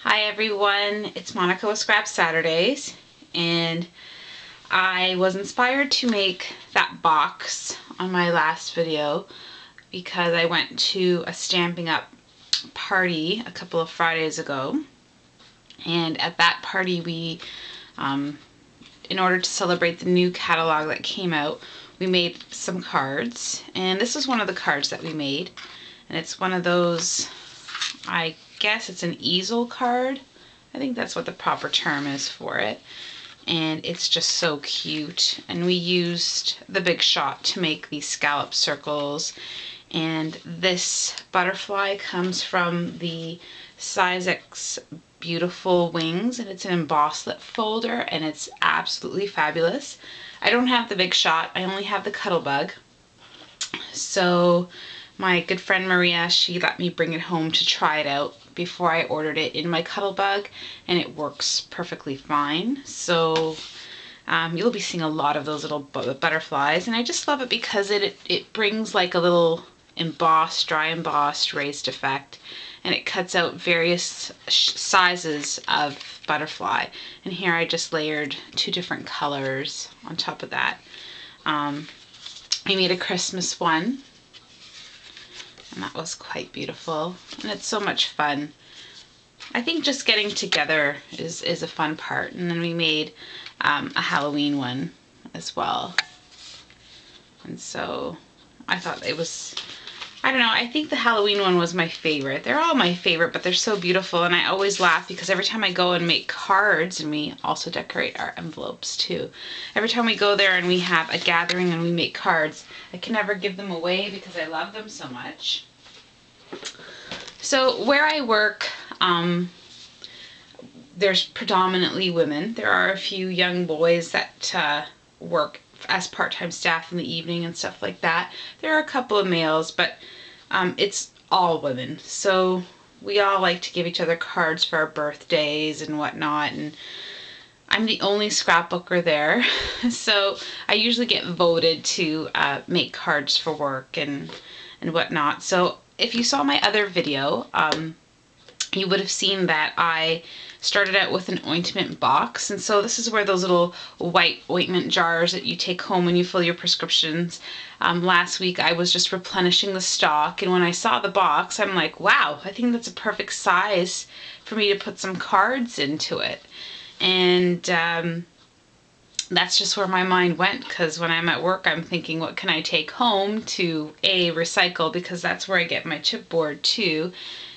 Hi everyone, it's Monica with Scrap Saturdays, and I was inspired to make that box on my last video because I went to a Stampin' Up! Party a couple of Fridays ago, and at that party we, in order to celebrate the new catalog that came out, we made some cards, and this is one of the cards that we made, and it's one of those, I guess it's an easel card. I think that's what the proper term is for it. And it's just so cute. And we used the Big Shot to make these scallop circles. And this butterfly comes from the Sizex Beautiful Wings, and it's an embosslet folder, and it's absolutely fabulous. I don't have the Big Shot, I only have the Cuttlebug. So my good friend Maria, she let me bring it home to try it out before I ordered it in my Cuttlebug, and it works perfectly fine. So you'll be seeing a lot of those little butterflies, and I just love it because it brings like a little embossed, dry embossed raised effect, and it cuts out various sizes of butterfly. And here I just layered 2 different colors on top of that. I made a Christmas one, and that was quite beautiful, and it's so much fun. I think just getting together is a fun part. And then we made a Halloween one as well, and so I thought it was, I don't know, I think the Halloween one was my favorite. They're all my favorite, but they're so beautiful, and I always laugh because every time I go and make cards, and we also decorate our envelopes too, every time we go there and we have a gathering and we make cards, I can never give them away because I love them so much. So where I work, there's predominantly women. There are a few young boys that work as part-time staff in the evening and stuff like that. There are a couple of males, but it's all women. So we all like to give each other cards for our birthdays and whatnot, and I'm the only scrapbooker there. So I usually get voted to make cards for work and whatnot. So if you saw my other video, you would have seen that I started out with an ointment box, and so this is where those little white ointment jars that you take home when you fill your prescriptions. Last week I was just replenishing the stock, and when I saw the box, I'm like, wow, I think that's a perfect size for me to put some cards into it. And that's just where my mind went, because when I'm at work I'm thinking, what can I take home to A, recycle, because that's where I get my chipboard too,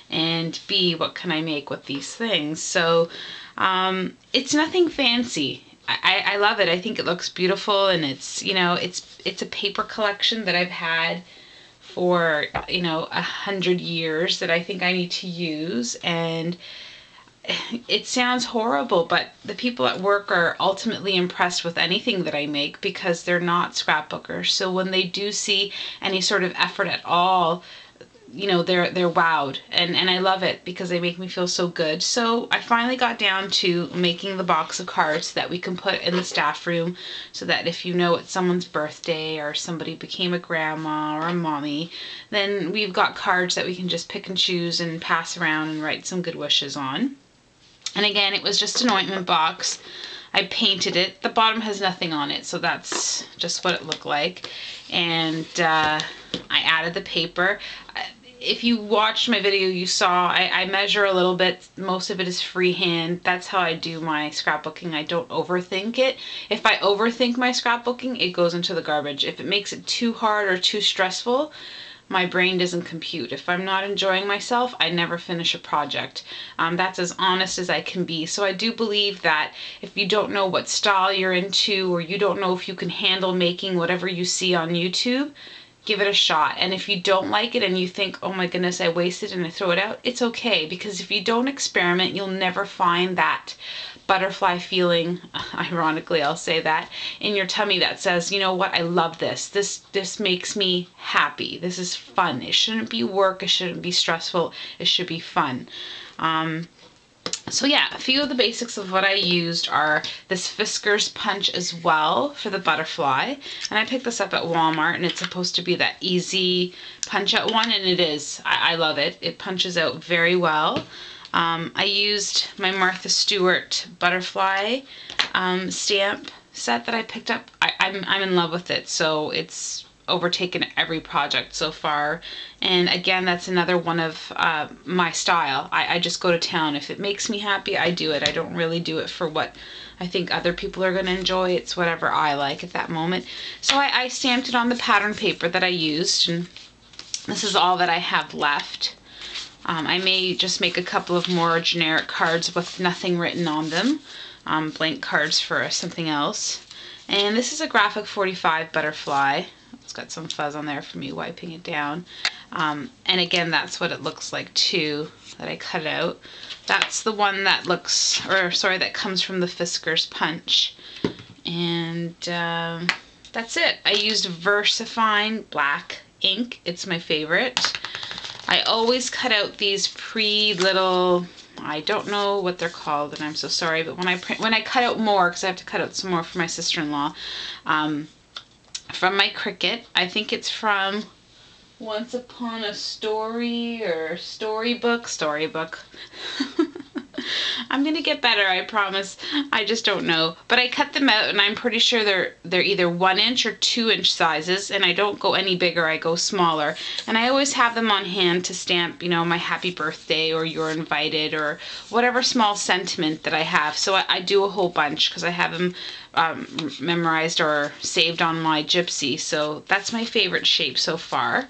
and B, what can I make with these things? So it's nothing fancy. I love it. I think it looks beautiful, and it's, you know, it's a paper collection that I've had for, you know, 100 years that I think I need to use. And it sounds horrible, but the people at work are ultimately impressed with anything that I make because they're not scrapbookers. So when they do see any sort of effort at all, you know, they're wowed, and I love it because they make me feel so good. So I finally got down to making the box of cards so that we can put in the staff room, so that if you know it's someone's birthday or somebody became a grandma or a mommy, then we've got cards that we can just pick and choose and pass around and write some good wishes on. And again, it was just an ointment box. I painted it. The bottom has nothing on it, so that's just what it looked like. And I added the paper. If you watched my video, you saw I measure a little bit. Most of it is freehand. That's how I do my scrapbooking. I don't overthink it. If I overthink my scrapbooking, it goes into the garbage. If it makes it too hard or too stressful, my brain doesn't compute. If I'm not enjoying myself, I never finish a project. That's as honest as I can be. So I do believe that if you don't know what style you're into, or you don't know if you can handle making whatever you see on YouTube, give it a shot. And if you don't like it and you think, oh my goodness, I wasted, and I throw it out, it's okay, because if you don't experiment, you'll never find that butterfly feeling, ironically I'll say that, in your tummy that says, you know what, I love this. This makes me happy. This is fun. It shouldn't be work. It shouldn't be stressful. It should be fun. So yeah, a few of the basics of what I used are this Fiskars punch as well for the butterfly. And I picked this up at Walmart, and it's supposed to be that easy punch out one, and it is. I love it. It punches out very well. I used my Martha Stewart butterfly stamp set that I picked up. I'm in love with it, so it's overtaken every project so far. And again, that's another one of my style. I just go to town. If it makes me happy, I do it. I don't really do it for what I think other people are going to enjoy. It's whatever I like at that moment. So I stamped it on the pattern paper that I used, and this is all that I have left. I may just make a couple of more generic cards with nothing written on them, blank cards for something else. And this is a Graphic 45 butterfly. It's got some fuzz on there for me wiping it down. And again, that's what it looks like too, that I cut out. That's the one that looks, or sorry, that comes from the Fiskars Punch. And that's it. I used VersaFine black ink. It's my favorite. I always cut out these little, I don't know what they're called, and I'm so sorry, but when I cut out more, because I have to cut out some more for my sister-in-law, from my Cricut. I think it's from Once Upon a Story or Storybook. I'm gonna get better, I promise. I just don't know. But I cut them out, and I'm pretty sure they're either 1 inch or 2 inch sizes, and I don't go any bigger, I go smaller. And I always have them on hand to stamp, you know, my happy birthday or you're invited or whatever small sentiment that I have. So I do a whole bunch because I have them memorized or saved on my Gypsy. So that's my favorite shape so far.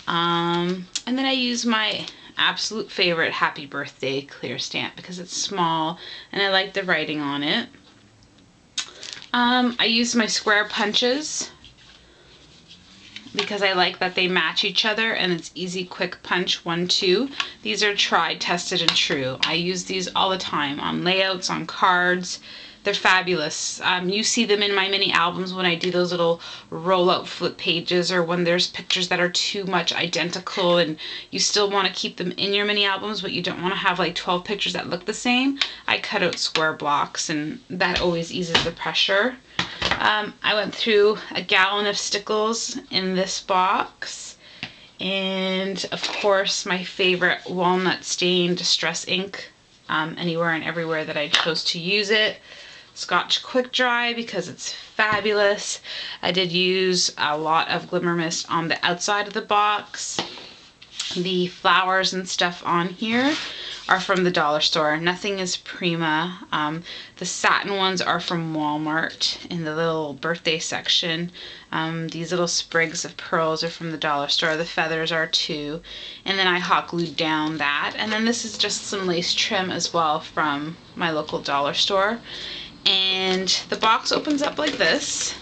And then I use my absolute favorite Happy Birthday clear stamp because it's small and I like the writing on it. I use my square punches because I like that they match each other and it's easy, quick punch, 1, 2. These are tried, tested, and true. I use these all the time on layouts, on cards. They're fabulous. You see them in my mini albums when I do those little roll-out flip pages, or when there's pictures that are too much identical and you still want to keep them in your mini albums, but you don't want to have like 12 pictures that look the same. I cut out square blocks, and that always eases the pressure. I went through a gallon of stickles in this box. And of course, my favorite walnut stain distress ink, anywhere and everywhere that I chose to use it. Scotch Quick Dry because it's fabulous. I did use a lot of Glimmer Mist on the outside of the box. The flowers and stuff on here are from the dollar store. Nothing is Prima. The satin ones are from Walmart in the little birthday section. These little sprigs of pearls are from the dollar store. The feathers are too. And then I hot glued down that. And then this is just some lace trim as well from my local dollar store. And the box opens up like this.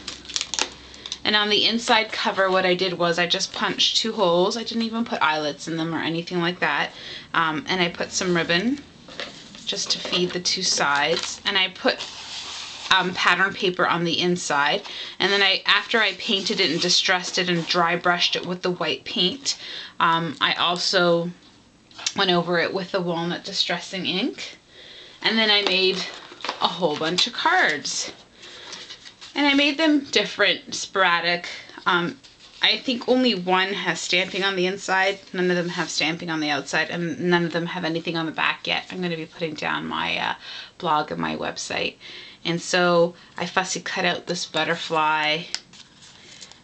And on the inside cover, what I did was I just punched 2 holes. I didn't even put eyelets in them or anything like that. And I put some ribbon just to feed the 2 sides. And I put pattern paper on the inside. And then after I painted it and distressed it and dry brushed it with the white paint, I also went over it with the walnut distressing ink. And then I made a whole bunch of cards. And I made them different, sporadic. I think only one has stamping on the inside. None of them have stamping on the outside, and none of them have anything on the back yet. I'm going to be putting down my blog and my website. And so I fussy cut out this butterfly,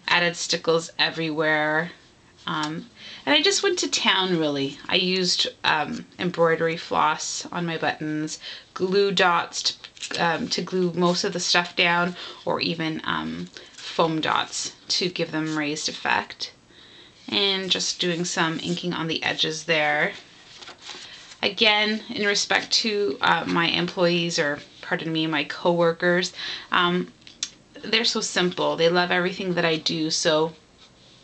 added stickles everywhere. And I just went to town, really. I used embroidery floss on my buttons, glue dots to glue most of the stuff down, or even foam dots to give them raised effect. And just doing some inking on the edges there. Again, in respect to my employees, or pardon me, my co-workers, they're so simple. They love everything that I do, so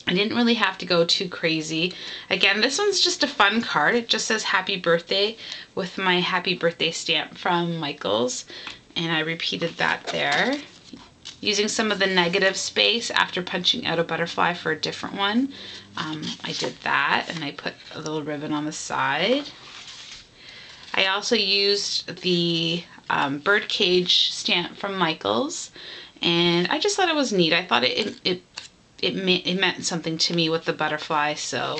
I didn't really have to go too crazy. Again, this one's just a fun card. It just says happy birthday with my happy birthday stamp from Michaels. And I repeated that there. Using some of the negative space after punching out a butterfly for a different one. I did that, and I put a little ribbon on the side. I also used the birdcage stamp from Michaels. And I just thought it was neat. I thought it meant something to me with the butterfly. So,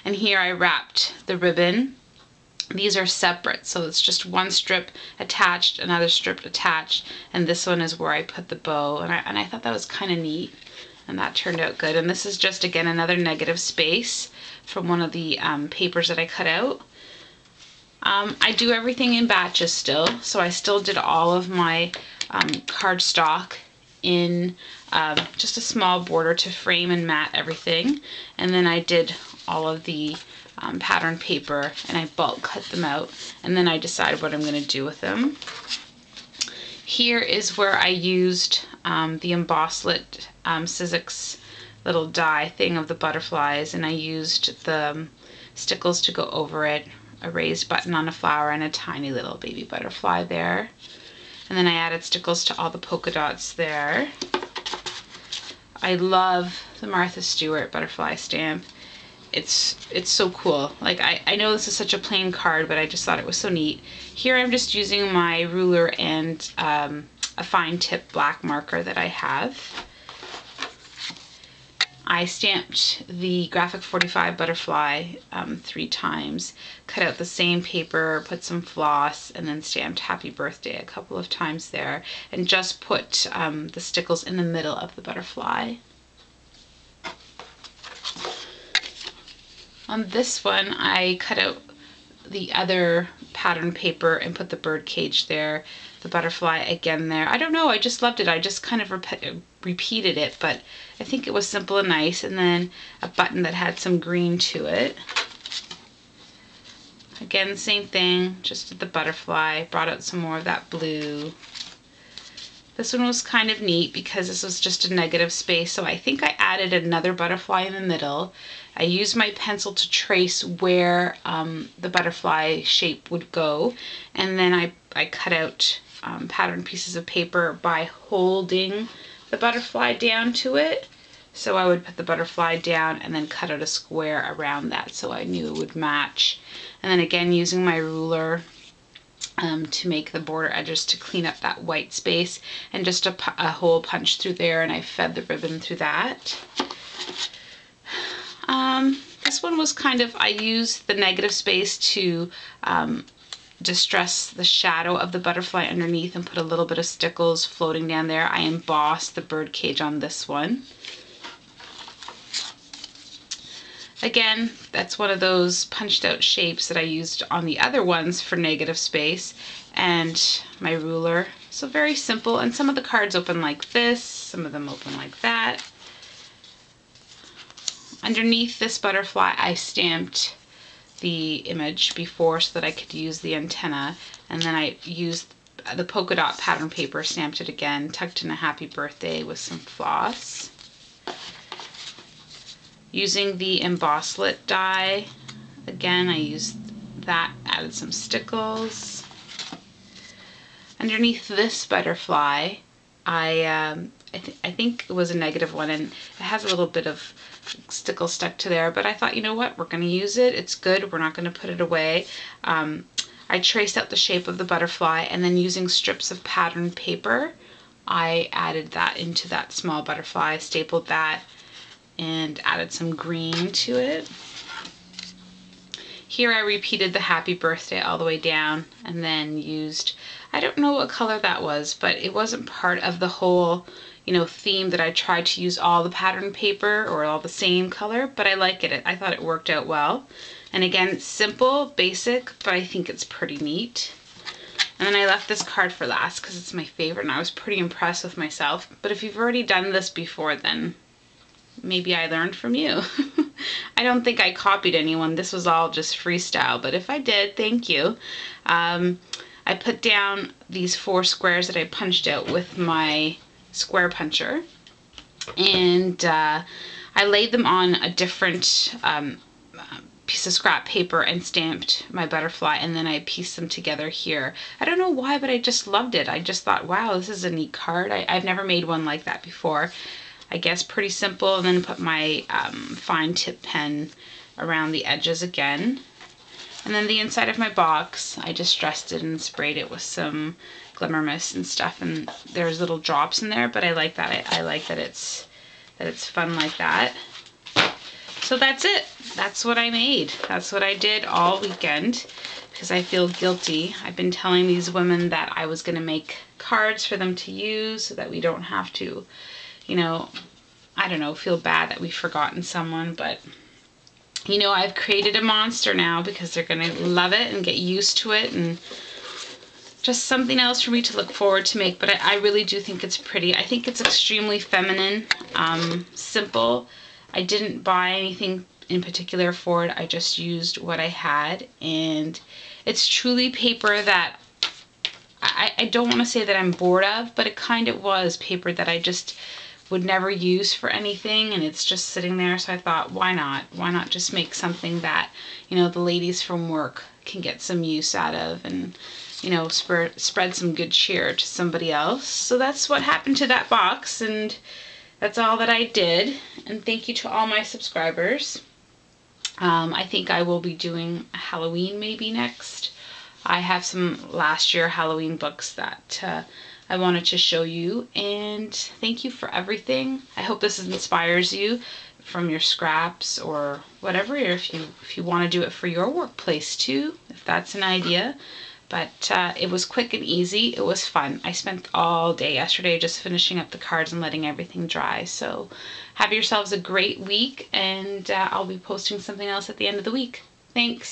and here I wrapped the ribbon These are separate, so it's just one strip attached, another strip attached, and this one is where I put the bow, and I thought that was kind of neat, and that turned out good. And this is just, again, another negative space from one of the papers that I cut out. I do everything in batches still, so I still did all of my cardstock in just a small border to frame and mat everything, and then I did all of the pattern paper, and I bulk cut them out, and then I decided what I'm going to do with them. Here is where I used the Embosslit Sizzix little die thing of the butterflies, and I used the stickles to go over it, a raised button on a flower, and a tiny little baby butterfly there. And then I added stickles to all the polka dots there. I love the Martha Stewart butterfly stamp. It's so cool. Like, I know this is such a plain card, but I just thought it was so neat. Here I'm just using my ruler and a fine tip black marker that I have. I stamped the Graphic 45 butterfly 3 times, cut out the same paper, put some floss, and then stamped Happy Birthday a couple of times there, and just put the stickles in the middle of the butterfly. On this one, I cut out the other pattern paper and put the bird cage there, the butterfly again there. I don't know, I just loved it. I just kind of repeated it, but I think it was simple and nice. And then a button that had some green to it. Again, same thing, just did the butterfly, brought out some more of that blue. This one was kind of neat because this was just a negative space, so I think I added another butterfly in the middle. I used my pencil to trace where the butterfly shape would go, and then I cut out pattern pieces of paper by holding the butterfly down to it. So I would put the butterfly down and then cut out a square around that so I knew it would match. And then again, using my ruler to make the border edges to clean up that white space, and just a hole punch through there, and I fed the ribbon through that. This one was kind of, I used the negative space to distress the shadow of the butterfly underneath and put a little bit of stickles floating down there. I embossed the bird cage on this one. Again, that's one of those punched out shapes that I used on the other ones for negative space, and my ruler. So very simple, and some of the cards open like this, some of them open like that. Underneath this butterfly, I stamped the image before so that I could use the antenna, and then I used the polka dot pattern paper, stamped it again, tucked in a Happy Birthday with some floss. Using the Embosslit die, again, I used that, added some stickles. Underneath this butterfly, I think it was a negative one, and it has a little bit of stickle stuck to there, but I thought, you know what, we're going to use it. It's good. We're not going to put it away. I traced out the shape of the butterfly, and then using strips of pattern paper, I added that into that small butterfly, stapled that, and added some green to it. Here I repeated the Happy Birthday all the way down, and then used, I don't know what color that was, but it wasn't part of the whole, you know, theme that I tried to use all the pattern paper or all the same color, but I like it. I thought it worked out well. And again, it's simple, basic, but I think it's pretty neat. And then I left this card for last because it's my favorite, and I was pretty impressed with myself. But if you've already done this before, then maybe I learned from you. I don't think I copied anyone. This was all just freestyle, but if I did, thank you. I put down these 4 squares that I punched out with my square puncher, and I laid them on a different piece of scrap paper and stamped my butterfly, and then I pieced them together here. I don't know why, but I just loved it. I just thought, wow, this is a neat card. I've never made one like that before. I guess pretty simple, and then put my fine tip pen around the edges again. And then the inside of my box, I distressed it and sprayed it with some Glimmer Mist and stuff, and there's little drops in there, but I like that. I like that it's fun like that. So that's it. That's what I made. That's what I did all weekend because I feel guilty. I've been telling these women that I was going to make cards for them to use so that we don't have to, you know, I don't know, feel bad that we've forgotten someone. But, you know, I've created a monster now because they're going to love it and get used to it, and just something else for me to look forward to make. But I really do think it's pretty. I think it's extremely feminine, simple. I didn't buy anything in particular for it. I just used what I had, and it's truly paper that I don't want to say that I'm bored of, but it kind of was paper that I just would never use for anything, and it's just sitting there. So I thought, why not? Why not just make something that, you know, the ladies from work can get some use out of, and, you know, spread some good cheer to somebody else. So that's what happened to that box, and that's all that I did. And thank you to all my subscribers. I think I will be doing a Halloween maybe next. I have some last year Halloween books that I wanted to show you, and thank you for everything. I hope this inspires you from your scraps or whatever, or if you want to do it for your workplace too, if that's an idea. But it was quick and easy. It was fun. I spent all day yesterday just finishing up the cards and letting everything dry. So have yourselves a great week, and I'll be posting something else at the end of the week. Thanks.